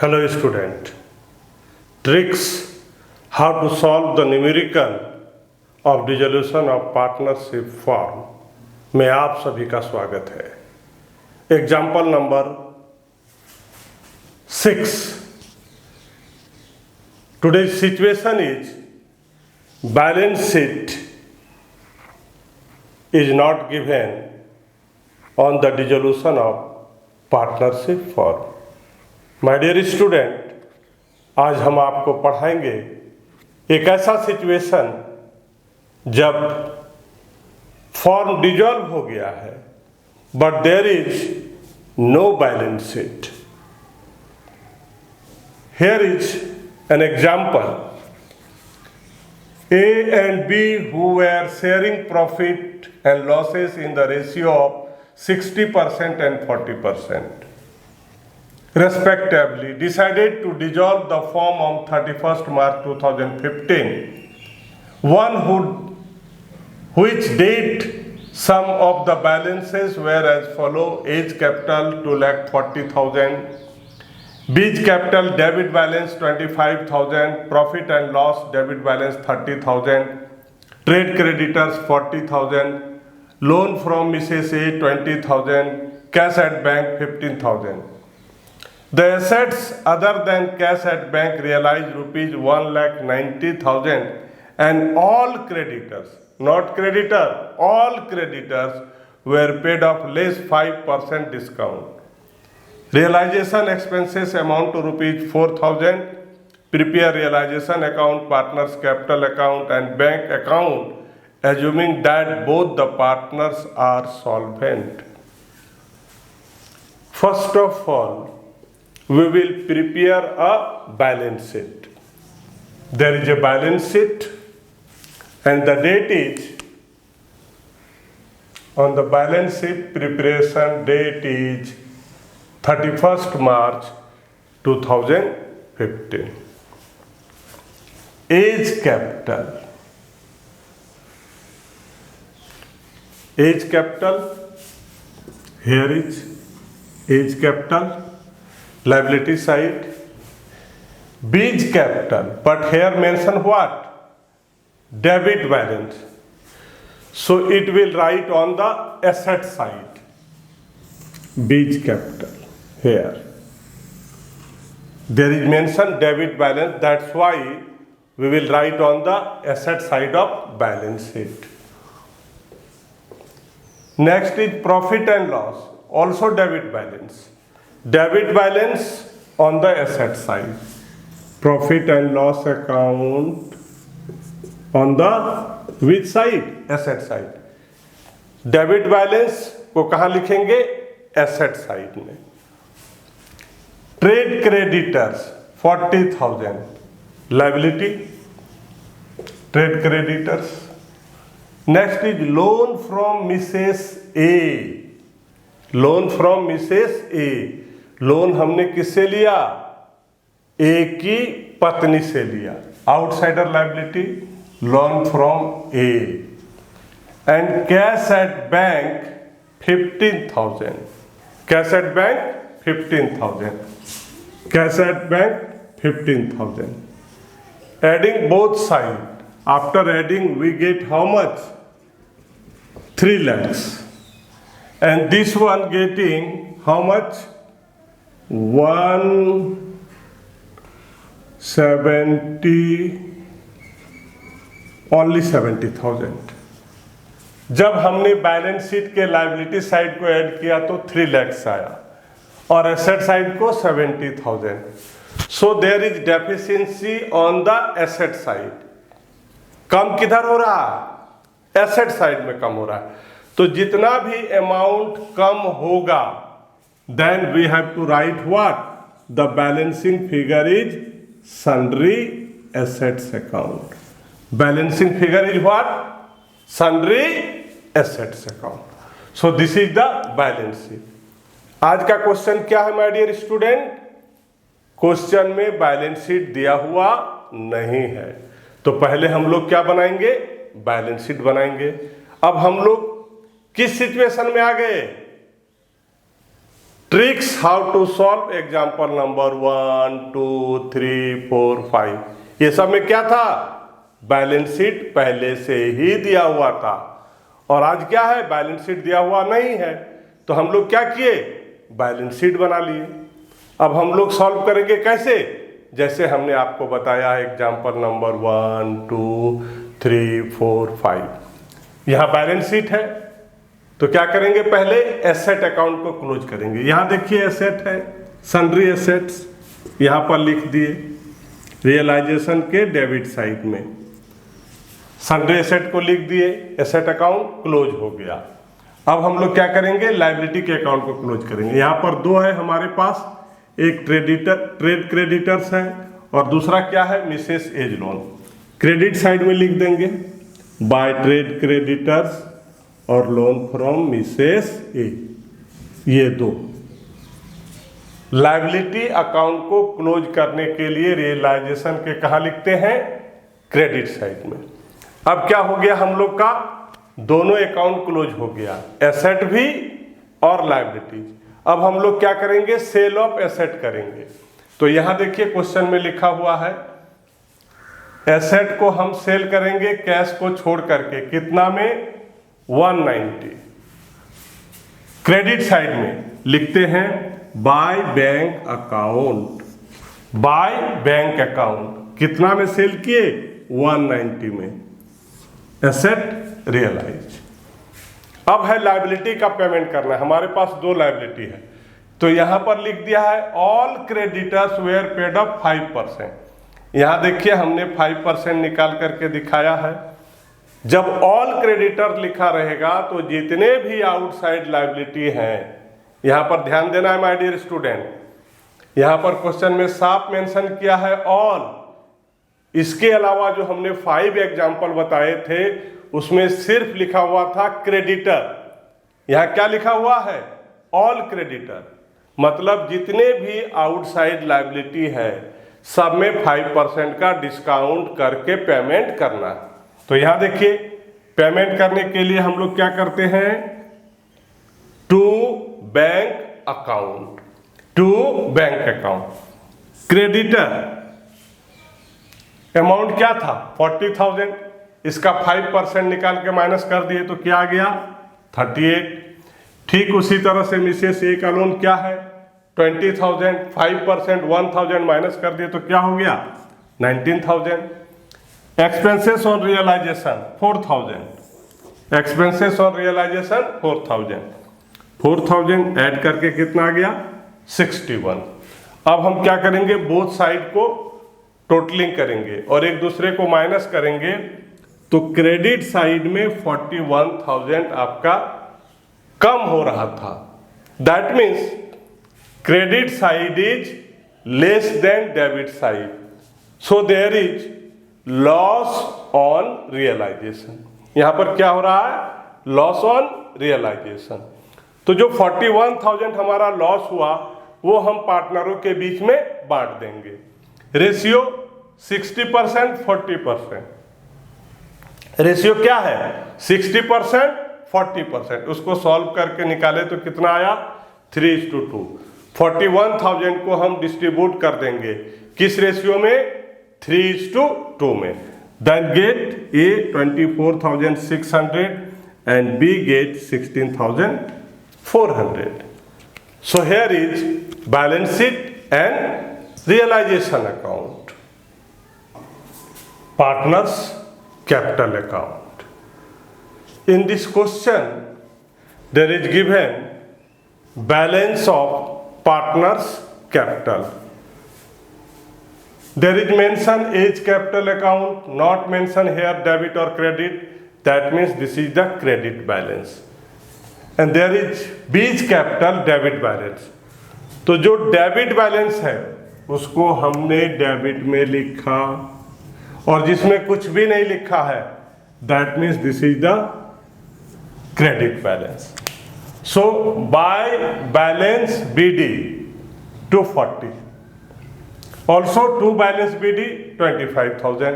Hello student, tricks how to solve the numerical of dissolution of partnership form में आप सभी का स्वागत है। Example number 6। Today's situation is balance sheet is not given on the dissolution of partnership form। My dear student, आज हम आपको पढ़ाएंगे एक ऐसा सिचुएशन जब फॉर्म डिजॉल्व हो गया है but there is no balance sheet. Here is an example. A and B who were sharing profit and losses in the ratio of 60% and 40%. Respectively, decided to dissolve the firm on 31st March 2015. One which date some of the balances were as follow: Age capital 2,40,000, B's capital debit balance 25,000, profit and loss debit balance 30,000, trade creditors 40,000, loan from Mrs. A 20,000, cash at bank 15,000. The assets other than cash at bank realized rupees 1,90,000 and all creditors, not creditor, all creditors were paid off less 5% discount. Realization expenses amount to rupees 4,000. Prepare realization account, partners capital account and bank account assuming that both the partners are solvent. First of all, we will prepare a balance sheet. There is a balance sheet and the date is, on the balance sheet preparation date is 31st March 2015. Age capital. Age capital, here is age capital. Liability side, B's capital, but here mention what? Debit balance. So it will write on the asset side. B's capital here. There is mention debit balance, that's why we will write on the asset side of balance sheet. Next is profit and loss, also debit balance. Debit balance on the asset side, profit and loss account on the which side? Asset side. Debit balance को कहाँ लिखेंगे? Asset side में. Trade creditors 40,000, liability. Trade creditors. Next is loan from Mrs. A. Loan from Mrs. A. Loan हमने किससे लिया? A की पत्नी से लिया. Outsider liability, loan from A. And cash at bank 15,000. Cash at bank 15,000. Cash at bank 15,000. Adding both side, after adding we get how much? 3 lakhs. And this one getting how much? only 70,000. जब हमने balance sheet के liability side को add किया तो 3 lakhs आया और asset side को 70,000. So there is deficiency on the asset side. कम किधर हो रहा है? एसेट साइड में कम हो रहा है. तो जितना भी अमाउंट कम होगा then we have to write what? The balancing figure is sundry assets account. Balancing figure is what? Sundry assets account. So this is the balance sheet. आज का क्वेश्चन क्या है माय डियर स्टूडेंट? क्वेश्चन में balance sheet दिया हुआ नहीं है, तो पहले हम लोग क्या बनाएंगे? बैलेंस शीट बनाएंगे. अब हम लोग किस सिचुएशन में आ गए? Tricks how to solve example number 1, 2, 3, 4, 5। ये सब में क्या था, बैलेंस शीट पहले से ही दिया हुआ था, और आज क्या है, बैलेंस शीट दिया हुआ नहीं है, तो हम लोग क्या किए, बैलेंस शीट बना लिए। अब हम लोग सॉल्व करेंगे कैसे, जैसे हमने आपको बताया एग्जाम्पल नंबर 1, 2, 3, 4, 5। यहाँ बैलेंस शीट है, तो क्या करेंगे, पहले एसेट अकाउंट को क्लोज करेंगे। यहाँ देखिए एसेट है, सन्ड्री एसेट्स यहाँ पर लिख दिए, रियलाइजेशन के डेबिट साइड में सन्ड्री एसेट को लिख दिए, एसेट अकाउंट क्लोज हो गया। अब हम लोग क्या करेंगे, लायबिलिटी के अकाउंट को क्लोज करेंगे। यहाँ पर दो है हमारे पास, एक ट्रेड क्रेडिटर्स है और दूसरा क्या है, Mrs A's loan. Credit side में लिख देंगे बाय ट्रेड क्रेडिटर्स और लोन फ्रॉम मिसेस ए, ये दो। लायबिलिटी अकाउंट को क्लोज करने के लिए रियलाइजेशन के कहाँ लिखते हैं, क्रेडिट साइड में। अब क्या हो गया, हम लोग का दोनों अकाउंट क्लोज हो गया, एसेट भी और लायबिलिटीज। अब हम लोग क्या करेंगे, सेल ऑफ एसेट करेंगे। तो यहां देखिए क्वेश्चन में लिखा हुआ है, एसेट को हम सेल करेंगे कैश को छोड़ करके, कितना में, 190। क्रेडिट साइड में लिखते हैं by bank account, by bank account, कितना में सेल किए, 190 में, एसेट रियलाइज। अब है लायबिलिटी का पेमेंट करना है, हमारे पास दो लायबिलिटी है, तो यहां पर लिख दिया है all creditors were paid up 5%। यहां देखिए हमने 5% निकाल करके दिखाया है। जब ऑल क्रेडिटर लिखा रहेगा तो जितने भी आउटसाइड लायबिलिटी हैं, यहां पर ध्यान देना है माय डियर स्टूडेंट, यहां पर क्वेश्चन में साफ मेंशन किया है ऑल। इसके अलावा जो हमने 5 एग्जाम्पल बताए थे उसमें सिर्फ लिखा हुआ था क्रेडिटर, यहां क्या लिखा हुआ है, ऑल क्रेडिटर, मतलब जितने भी आउटसाइड लायबिलिटी है सब में 5% का डिस्काउंट करके पेमेंट करना है। तो यहां देखिए पेमेंट करने के लिए हम लोग क्या करते हैं, to bank account, to bank account. Creditor amount क्या था, 40,000, इसका 5% निकाल के माइनस कर दिए तो क्या आ गया, 38। ठीक उसी तरह से मिसेस ए का लोन क्या है, 20,000, 5% 1,000 माइनस कर दिए तो क्या हो गया, 19,000। Expenses on realisation 4,000, expenses on realisation 4,000 add करके कितना आ गया, 61। अब हम क्या करेंगे, बोथ साइड को टोटलिंग करेंगे और एक दूसरे को माइनस करेंगे, तो क्रेडिट साइड में 41,000 आपका कम हो रहा था। That means credit side is less than debit side, so there is loss on realisation. यहां पर क्या हो रहा है, लॉस ऑन रियलाइजेशन। तो जो 41,000 हमारा लॉस हुआ वो हम पार्टनरों के बीच में बांट देंगे। रेशियो 60% 40%, रेशियो क्या है, 60% 40%। उसको सॉल्व करके निकाले तो कितना आया, 3:2। 41,000 को हम डिस्ट्रीब्यूट कर देंगे किस रेशियो में, 3:2 में। Then get A 24,600 and B get 16,400। So here is balance sheet and realisation account, partners capital account. In this question there is given balance of partners capital. There is mention age capital account, not mention here debit or credit, that means this is the credit balance. And there is बीज capital debit balance. तो जो debit balance है उसको हमने debit में लिखा, और जिसमें कुछ भी नहीं लिखा है that means this is the credit balance. So by balance BD 240, also to balance BD 25,000।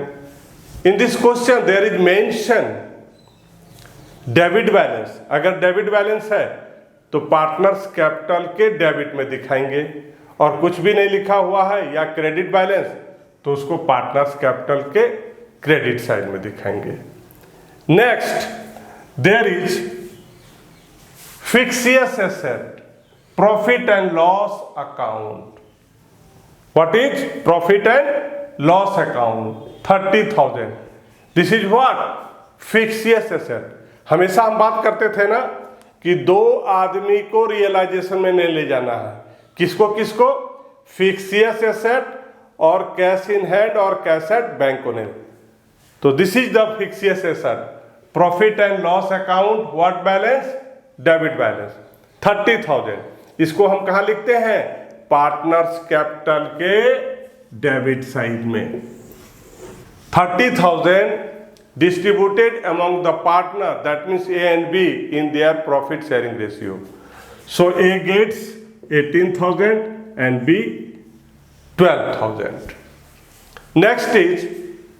In this question there is mention debit balance. अगर डेबिट बैलेंस है तो पार्टनर्स कैपिटल के डेबिट में दिखाएंगे, और कुछ भी नहीं लिखा हुआ है या क्रेडिट बैलेंस तो उसको पार्टनर्स कैपिटल के क्रेडिट साइड में दिखाएंगे। Next, there is fictitious asset profit and loss account. What is profit and loss account? 30,000। This is what? Fictitious asset. हमेशा हम बात करते थे ना कि दो आदमी को रियलाइजेशन में नहीं ले जाना है। किसको किसको? फिक्सियस एसेट और कैश इन हैंड और कैश एट बैंक ओनर। तो this is the फिक्सियस asset profit and loss account. What balance? Debit balance 30,000। इसको हम कहां लिखते हैं? पार्टनर्स कैपिटल के डेबिट साइड में। 30,000 distributed among the partner, that means A and B, in their profit sharing ratio. So A gets 18,000 and B 12,000. Next is,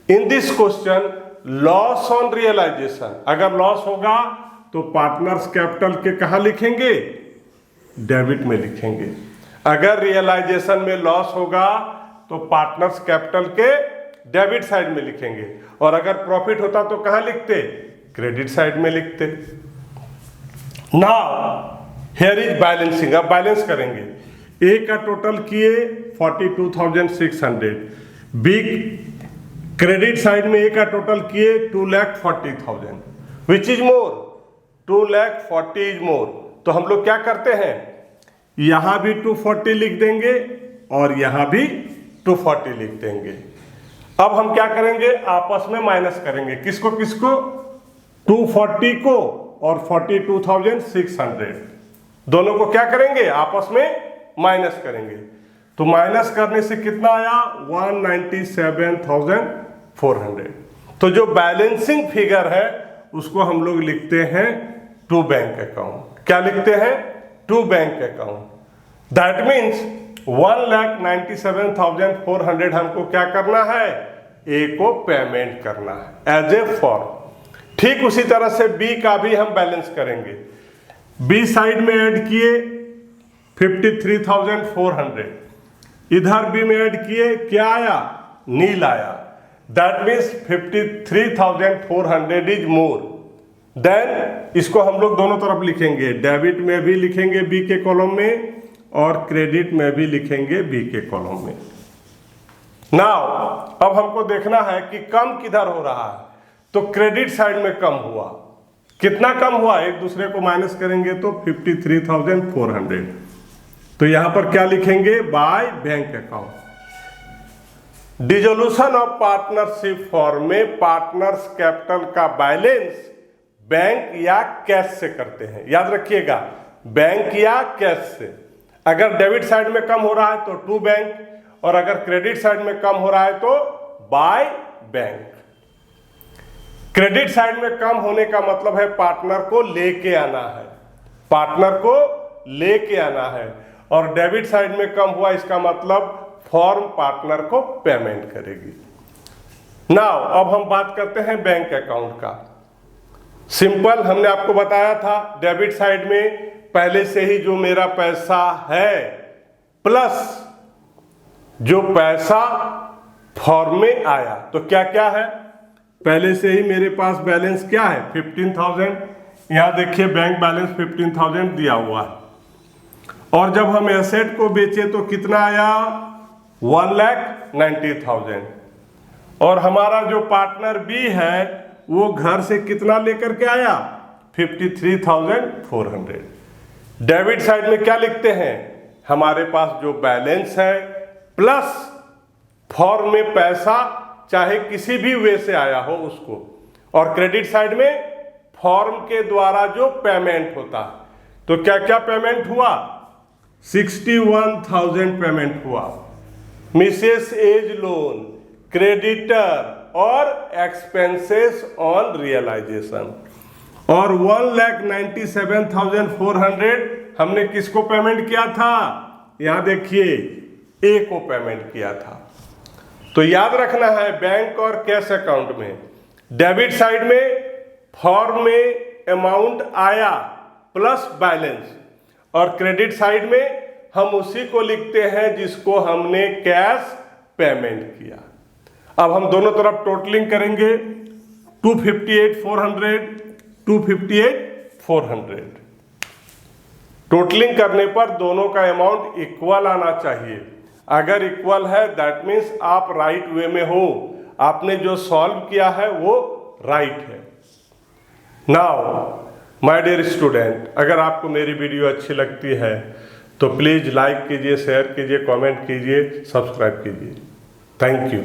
in this question, loss on realization. अगर loss होगा तो partners capital के कहाँ लिखेंगे? Debit में लिखेंगे। अगर realisation में लॉस होगा तो पार्टनर्स कैपिटल के डेबिट साइड में लिखेंगे, और अगर प्रॉफिट होता तो कहां लिखते? क्रेडिट साइड में लिखते। Now here is balancing. अब बैलेंस करेंगे। ए का टोटल किए 42,600, बी क्रेडिट साइड में ए का टोटल किए 2,40,000। Which is more? 2,40,000 is more. तो हम लोग क्या करते हैं? यहां भी 240 लिख देंगे और यहां भी 240 लिख देंगे। अब हम क्या करेंगे? आपस में माइनस करेंगे। किसको किसको? 240 को और 42,600 दोनों को क्या करेंगे? आपस में माइनस करेंगे। तो माइनस करने से कितना आया? 197,400। तो जो बैलेंसिंग फिगर है उसको हम लोग लिखते हैं टू बैंक अकाउंट। क्या लिखते हैं? To bank account. That means 1,97,400 हमको क्या करना है? ए को पेमेंट करना है एज ए फॉर्म। ठीक उसी तरह से बी का भी हम बैलेंस करेंगे। बी साइड में ऐड किए 53,400, इधर बी में ऐड किए, क्या आया? नील आया। That means 53,400 is more than. इसको हम लोग दोनों तरफ लिखेंगे, डेबिट में भी लिखेंगे बी के कॉलम में और क्रेडिट में भी लिखेंगे बी के कॉलम में। नाउ अब हमको देखना है कि कम किधर हो रहा है। तो क्रेडिट साइड में कम हुआ। कितना कम हुआ? एक दूसरे को माइनस करेंगे तो 53,400। तो यहां पर क्या लिखेंगे? By bank account. Dissolution of partnership form में पार्टनर्स कैपिटल का बैलेंस बैंक या कैश से करते हैं। याद रखिएगा, बैंक या कैश से। अगर डेबिट साइड में कम हो रहा है तो टू बैंक, और अगर क्रेडिट साइड में कम हो रहा है तो बाय बैंक। क्रेडिट साइड में कम होने का मतलब है पार्टनर को लेके आना है, पार्टनर को लेके आना है। और डेबिट साइड में कम हुआ, इसका मतलब फॉर्म पार्टनर को पेमेंट करेगी। नाउ अब हम बात करते हैं बैंक अकाउंट का। सिंपल, हमने आपको बताया था डेबिट साइड में पहले से ही जो मेरा पैसा है प्लस जो पैसा फॉर्म में आया, तो क्या क्या है? पहले से ही मेरे पास बैलेंस क्या है? 15,000। यहां देखिए बैंक बैलेंस 15,000 दिया हुआ है। और जब हम एसेट को बेचे तो कितना आया? 1,90,000। और हमारा जो पार्टनर बी है वो घर से कितना लेकर के आया? 53,400। डेबिट साइड में क्या लिखते हैं? हमारे पास जो बैलेंस है प्लस फॉर्म में पैसा चाहे किसी भी वे से आया हो उसको, और क्रेडिट साइड में फॉर्म के द्वारा जो पेमेंट होता है। तो क्या क्या पेमेंट हुआ? 61,000 पेमेंट हुआ। मिसेस एज लोन, क्रेडिटर और एक्सपेंसेस ऑन रियलाइजेशन। और 1,97,400 हमने किसको पेमेंट किया था? यहां देखिए ए को पेमेंट किया था। तो याद रखना है बैंक और कैश अकाउंट में डेबिट साइड में फॉर्म में अमाउंट आया प्लस बैलेंस, और क्रेडिट साइड में हम उसी को लिखते हैं जिसको हमने कैश पेमेंट किया। अब हम दोनों तरफ टोटलिंग करेंगे, 258,400, 258,400। टोटलिंग करने पर दोनों का अमाउंट इक्वल आना चाहिए। अगर इक्वल है दैट मीन्स आप राइट वे में हो, आपने जो सॉल्व किया है वो राइट है। नाउ माय डियर स्टूडेंट, अगर आपको मेरी वीडियो अच्छी लगती है तो प्लीज़ लाइक कीजिए, शेयर कीजिए, कमेंट कीजिए, सब्सक्राइब कीजिए। Thank you.